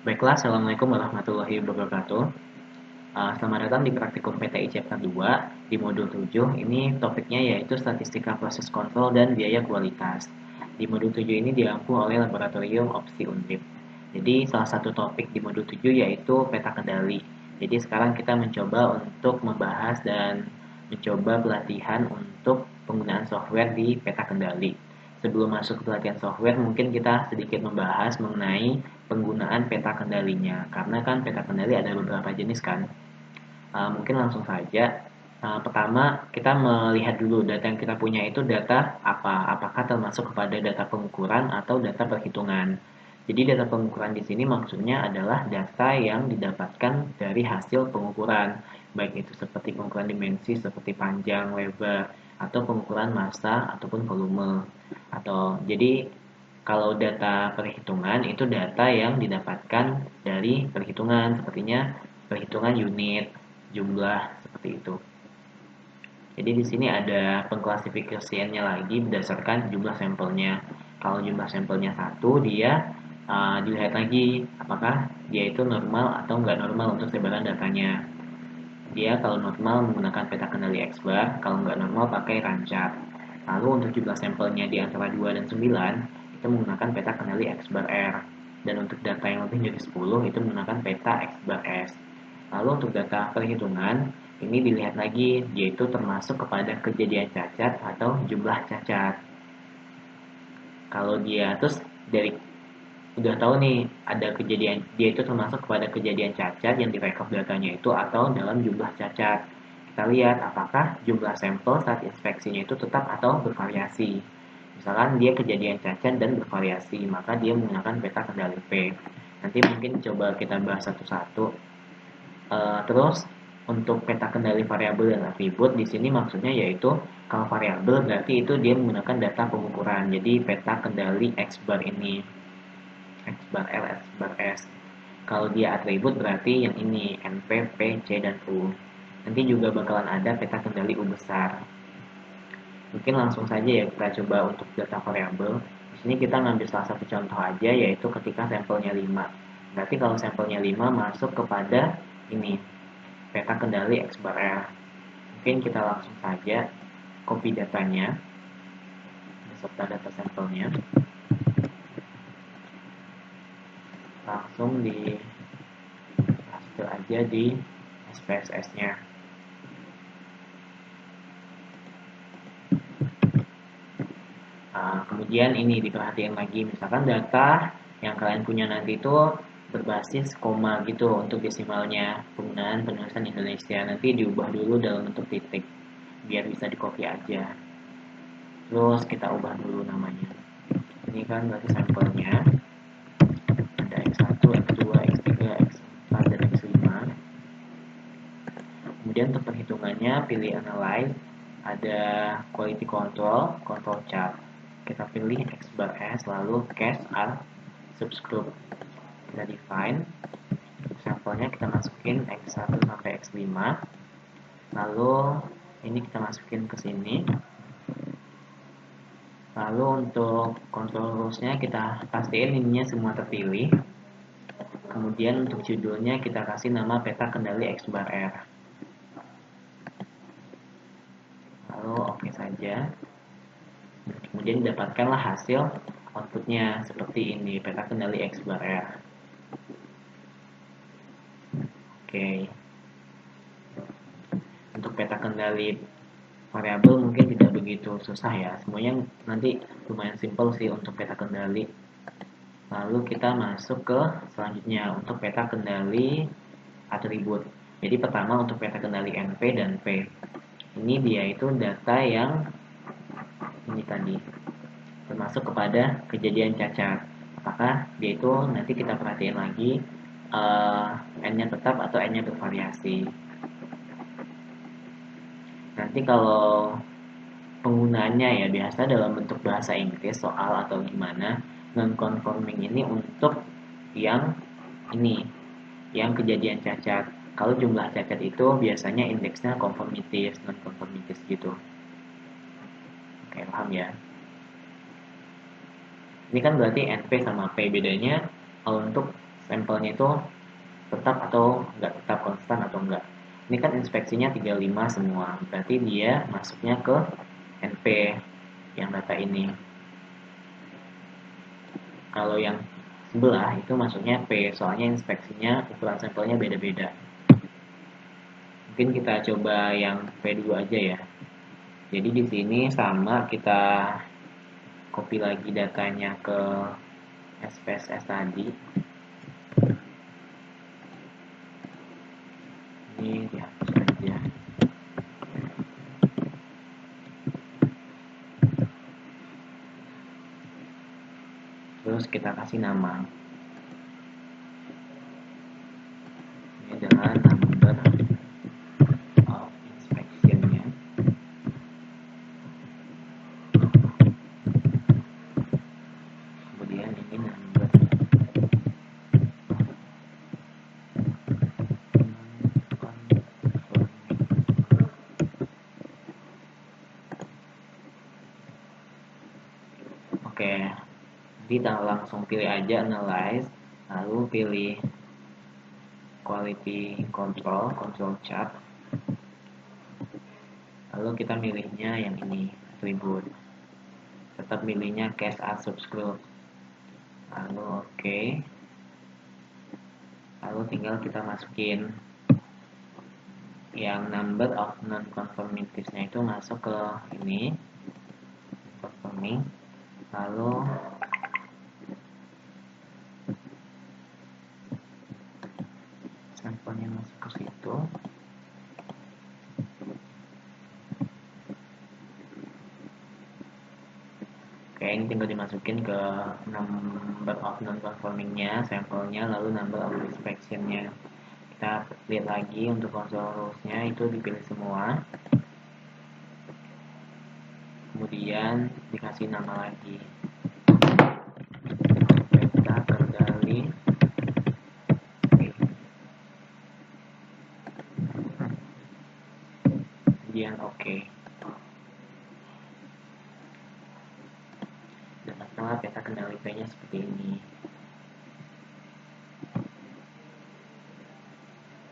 Baiklah, Assalamualaikum warahmatullahi wabarakatuh. Selamat datang di praktikum PTI Chapter 2 di modul 7. Ini topiknya yaitu statistika proses kontrol dan biaya kualitas. Di modul 7 ini diampu oleh Laboratorium Opsi Undip. Jadi salah satu topik di modul 7 yaitu peta kendali. Jadi sekarang kita mencoba untuk membahas dan mencoba pelatihan untuk penggunaan software di peta kendali. Sebelum masuk ke pelatihan software, mungkin kita sedikit membahas mengenai penggunaan peta kendalinya. Karena kan peta kendali ada beberapa jenis kan. Mungkin langsung saja. Pertama, kita melihat dulu data yang kita punya itu data apa? Apakah termasuk kepada data pengukuran atau data perhitungan? Jadi data pengukuran di sini maksudnya adalah data yang didapatkan dari hasil pengukuran, baik itu seperti pengukuran dimensi seperti panjang, lebar, atau pengukuran massa ataupun volume. Jadi kalau data perhitungan itu data yang didapatkan dari perhitungan, sepertinya perhitungan unit, jumlah, seperti itu. Jadi di sini ada pengklasifikasiannya lagi berdasarkan jumlah sampelnya. Kalau jumlah sampelnya satu, dia dilihat lagi apakah dia itu normal atau nggak normal untuk sebaran datanya. Dia kalau normal menggunakan peta kendali X bar, kalau nggak normal pakai rancak. Lalu untuk jumlah sampelnya di antara 2 dan 9, itu menggunakan peta kendali X bar R. Dan untuk data yang lebih dari 10, itu menggunakan peta X bar S. Lalu untuk data perhitungan, ini dilihat lagi, yaitu termasuk kepada kejadian cacat atau jumlah cacat. Kalau dia terus dari udah tahu nih ada kejadian, dia itu termasuk kepada kejadian cacat yang direkod datanya itu atau dalam jumlah cacat. Kita lihat apakah jumlah sampel saat inspeksinya itu tetap atau bervariasi. Misalkan dia kejadian cacat dan bervariasi, maka dia menggunakan peta kendali P. Nanti mungkin coba kita bahas satu-satu. Terus untuk peta kendali variabel dan atribut di sini maksudnya yaitu kalau variabel berarti itu dia menggunakan data pengukuran. Jadi peta kendali X bar ini, X bar L, X bar S. Kalau dia atribut berarti yang ini NP, P, C, dan U. Nanti juga bakalan ada peta kendali U besar. Mungkin langsung saja ya kita coba untuk data variabel. Di sini kita ngambil salah satu contoh aja yaitu ketika sampelnya 5. Berarti kalau sampelnya 5 masuk kepada ini peta kendali X bar R. Mungkin kita langsung saja copy datanya beserta data sampelnya. Langsung di paste aja di SPSS-nya. Kemudian ini diperhatikan lagi, misalkan data yang kalian punya nanti itu berbasis koma gitu untuk desimalnya, penggunaan penulisan Indonesia nanti diubah dulu dalam bentuk titik biar bisa di copy aja. Terus kita ubah dulu namanya. Ini kan berarti sampelnya ada X1, X2, X3, X4, dan X5. Kemudian untuk perhitungannya pilih analyze, ada quality control, control chart. Kita pilih X bar S, lalu cache R subscript. Kita define, sampelnya kita masukin X1 sampai X5. Lalu ini kita masukin ke sini. Lalu untuk control rules-nya kita pastiin ininya semua terpilih. Kemudian untuk judulnya kita kasih nama peta kendali X bar R. Lalu oke saja. Kemudian didapatkanlah hasil outputnya seperti ini, peta kendali X bar R. Oke. Untuk peta kendali variabel mungkin tidak begitu susah ya. Semuanya nanti lumayan simpel sih untuk peta kendali. Lalu kita masuk ke selanjutnya untuk peta kendali atribut. Jadi pertama untuk peta kendali NP dan P. Ini dia itu data yang ini tadi termasuk kepada kejadian cacat. Apakah dia itu nanti kita perhatiin lagi N-nya tetap atau N-nya bervariasi. Nanti kalau penggunaannya ya biasa dalam bentuk bahasa Inggris soal atau gimana, non-conforming ini untuk yang ini, yang kejadian cacat. Kalau jumlah cacat itu biasanya indeksnya conformities, non-conformities gitu. Oke, paham ya? Ini kan berarti NP sama P bedanya kalau untuk sampelnya itu tetap atau enggak, tetap konstan atau enggak. Ini kan inspeksinya 35 semua, berarti dia masuknya ke NP yang data ini. Kalau yang sebelah itu masuknya P, soalnya inspeksinya ukuran sampelnya beda-beda. Mungkin kita coba yang P2 aja ya. Jadi di sini sama, kita copy lagi datanya ke SPSS tadi. Ini dihapus aja. Terus kita kasih nama. Ini adalah number of inspection-nya. Kemudian ini number Oke, kita langsung pilih aja analyze, lalu pilih quality control, control chart, lalu kita milihnya yang ini, attribute, tetap milihnya case as subscribe, lalu oke, lalu tinggal kita masukin yang number of non-conformitiesnya itu masuk ke ini, conforming, lalu sampelnya masuk ke situ. Oke, ini tinggal dimasukin ke number of non-conformingnya, sampelnya, lalu number of inspectionnya. Kita lihat lagi untuk console rules-nya itu dipilih semua. Kemudian dikasih nama lagi. Peta kendali. Kemudian oke. Dapatlah peta kendali P-nya seperti ini.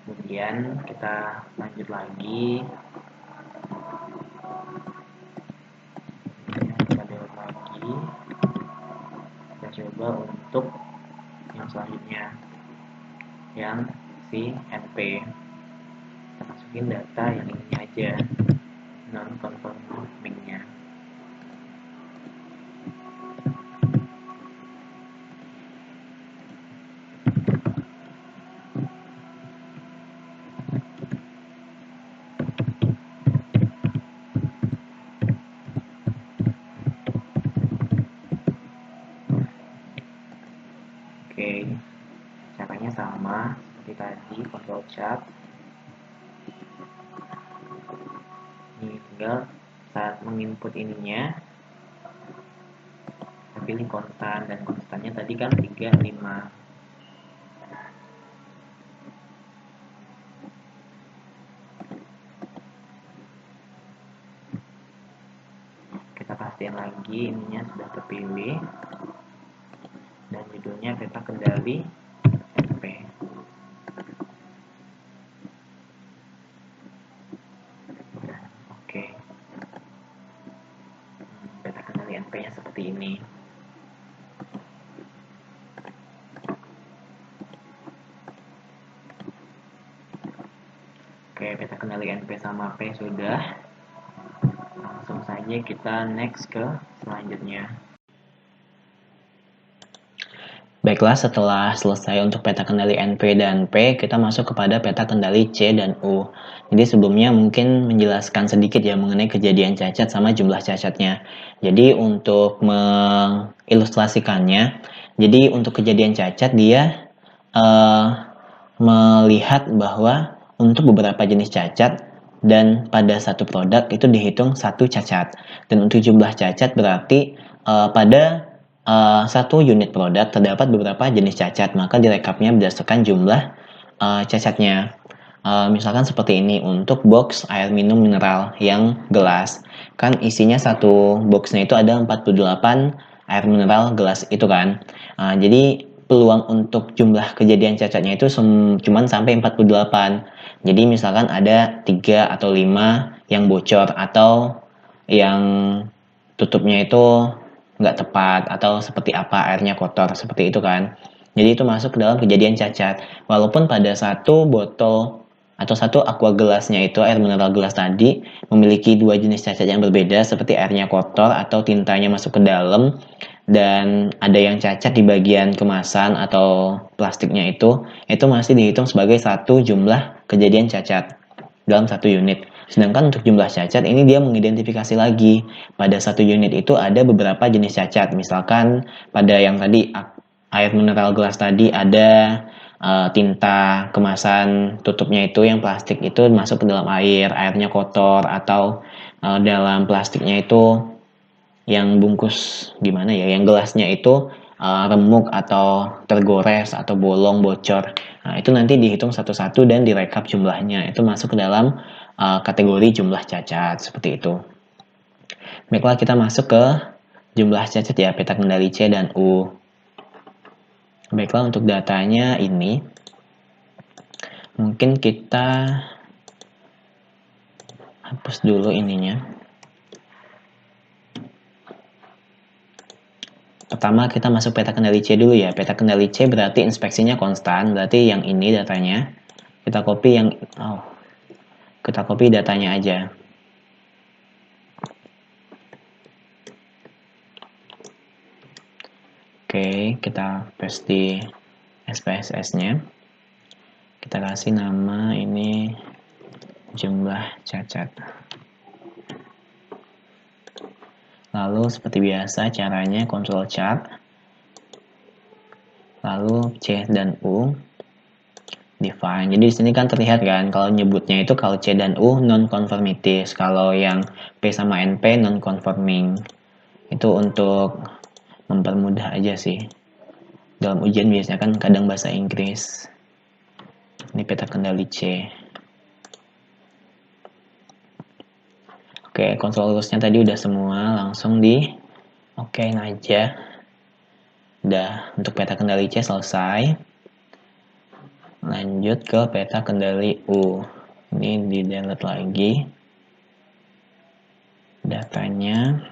Kemudian kita lanjut lagi. Kita download lagi. Kita coba untuk yang selanjutnya, yang si NP. Kita masukin data yang ini aja, non-conforming-nya. Oke, caranya sama seperti tadi, control chart. Ini tinggal saat menginput ininya, kita pilih konstan, dan konstannya tadi kan 35. Kita pastiin lagi ininya sudah terpilih, dan judulnya peta kendali NP. Oke, peta kendali NP-nya seperti ini. Oke, peta kendali NP sama P sudah. Langsung saja kita next ke selanjutnya. Baiklah, setelah selesai untuk peta kendali NP dan P, kita masuk kepada peta kendali C dan U. Jadi sebelumnya mungkin menjelaskan sedikit ya mengenai kejadian cacat sama jumlah cacatnya. Jadi untuk mengilustrasikannya, jadi untuk kejadian cacat dia melihat bahwa untuk beberapa jenis cacat dan pada satu produk itu dihitung satu cacat. Dan untuk jumlah cacat berarti pada satu unit produk terdapat beberapa jenis cacat, maka direkapnya berdasarkan jumlah cacatnya. Misalkan seperti ini untuk box air minum mineral yang gelas, kan isinya satu boxnya itu ada 48 air mineral gelas itu kan. Jadi peluang untuk jumlah kejadian cacatnya itu cuman sampai 48. Jadi misalkan ada 3 atau 5 yang bocor atau yang tutupnya itu nggak tepat atau seperti apa airnya kotor seperti itu kan. Jadi itu masuk ke dalam kejadian cacat. Walaupun pada satu botol atau satu aqua gelasnya itu air mineral gelas tadi memiliki dua jenis cacat yang berbeda seperti airnya kotor atau tintanya masuk ke dalam dan ada yang cacat di bagian kemasan atau plastiknya itu masih dihitung sebagai satu jumlah kejadian cacat dalam satu unit. Sedangkan untuk jumlah cacat ini dia mengidentifikasi lagi. Pada satu unit itu ada beberapa jenis cacat. Misalkan pada yang tadi air mineral gelas tadi ada tinta kemasan tutupnya itu yang plastik itu masuk ke dalam air, airnya kotor atau dalam plastiknya itu yang bungkus gimana ya, yang gelasnya itu remuk atau tergores atau bolong bocor. Nah, itu nanti dihitung satu-satu dan direkap jumlahnya. Itu masuk ke dalam kategori jumlah cacat seperti itu. Baiklah, kita masuk ke jumlah cacat ya, peta kendali C dan U. Baiklah, untuk datanya ini mungkin kita hapus dulu ininya. Pertama kita masuk peta kendali C dulu ya. Peta kendali C berarti inspeksinya konstan, berarti yang ini datanya. Kita copy datanya aja. Oke, kita paste di SPSS-nya. Kita kasih nama ini jumlah cacat. Lalu seperti biasa caranya control chart. Lalu C dan U define. Jadi di sini kan terlihat kan kalau nyebutnya itu kalau C dan U non-conformities, kalau yang P sama NP non-conforming. Itu untuk mempermudah aja sih. Dalam ujian biasanya kan kadang bahasa Inggris. Ini peta kendali C. Oke, kontrol lurusnya tadi udah semua, langsung di okein aja. Udah, untuk peta kendali C selesai. Lanjut ke peta kendali U. Ini di delete lagi. Datanya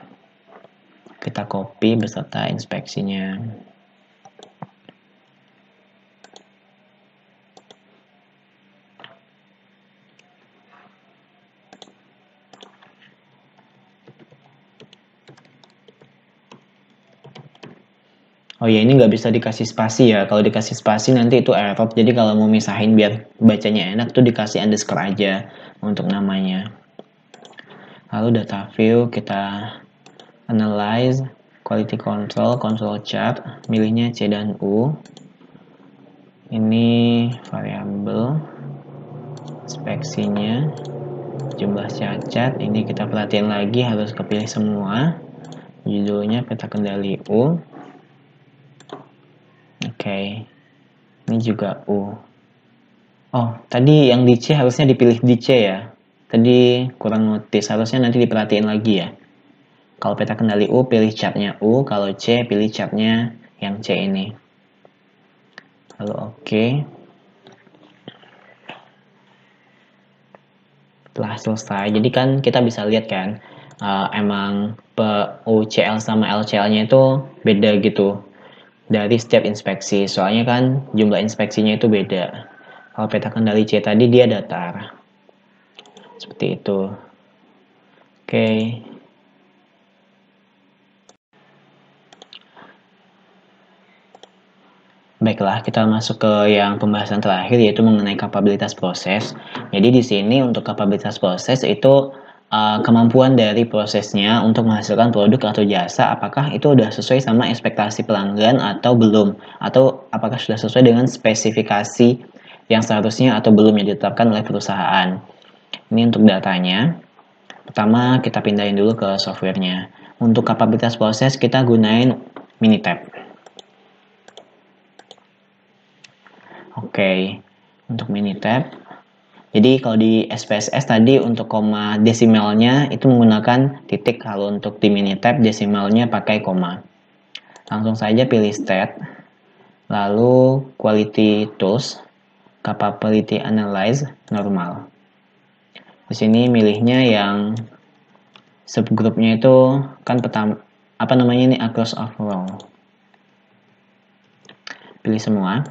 kita copy beserta inspeksinya. Oh ya, ini nggak bisa dikasih spasi ya. Kalau dikasih spasi nanti itu error. Jadi kalau mau misahin biar bacanya enak tuh dikasih underscore aja untuk namanya. Lalu data view kita analyze, quality control, control chart, milihnya C dan U. Ini variabel, inspeksinya, jumlah cacat. Ini kita perhatiin lagi harus kepilih semua. Judulnya peta kendali U. Oke, ini juga U. Oh, tadi yang di C harusnya dipilih di C ya. Tadi kurang notice, harusnya nanti diperhatiin lagi ya. Kalau peta kendali U, pilih chartnya U. Kalau C, pilih chartnya yang C ini. Lalu oke. Setelah selesai, jadi kan kita bisa lihat kan, emang UCL sama LCL-nya itu beda gitu dari setiap inspeksi, soalnya kan jumlah inspeksinya itu beda. Kalau peta kendali C tadi dia datar seperti itu. Oke. Baiklah, kita masuk ke yang pembahasan terakhir yaitu mengenai kapabilitas proses. Jadi di sini untuk kapabilitas proses itu kemampuan dari prosesnya untuk menghasilkan produk atau jasa, apakah itu sudah sesuai sama ekspektasi pelanggan atau belum, atau apakah sudah sesuai dengan spesifikasi yang seharusnya atau belum yang ditetapkan oleh perusahaan. Ini untuk datanya. Pertama kita pindahin dulu ke softwarenya. Untuk kapabilitas proses kita gunain Minitab. Oke, untuk Minitab. Jadi kalau di SPSS tadi untuk koma desimalnya itu menggunakan titik, kalau untuk di Minitab desimalnya pakai koma. Langsung saja pilih stat. Lalu quality tools, capability analyze, normal. Di sini milihnya yang subgrupnya itu kan pertama apa namanya ini across overall. Pilih semua.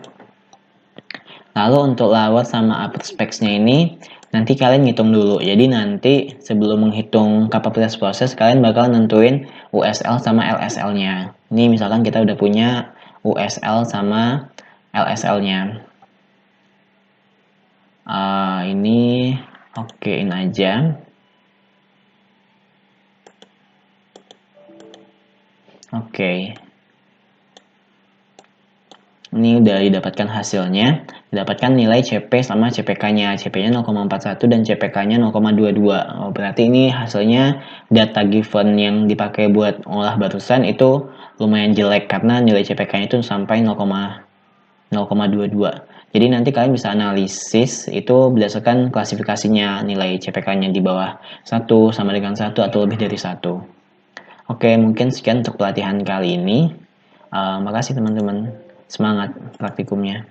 Lalu untuk lower sama upper specs-nya ini nanti kalian ngitung dulu. Jadi nanti sebelum menghitung kapasitas proses kalian bakal nentuin USL sama LSL-nya. Ini misalkan kita udah punya USL sama LSL-nya. Ini okein aja. Oke. Ini udah didapatkan hasilnya. Didapatkan nilai CP sama CPK-nya. CP-nya 0,41 dan CPK-nya 0,22. Oh, berarti ini hasilnya data given yang dipakai buat olah barusan itu lumayan jelek karena nilai CPK-nya itu sampai 0,22. Jadi nanti kalian bisa analisis itu berdasarkan klasifikasinya, nilai CPK-nya di bawah 1 sama dengan 1 atau lebih dari 1. Oke, mungkin sekian untuk pelatihan kali ini. Makasih teman-teman. Semangat praktikumnya.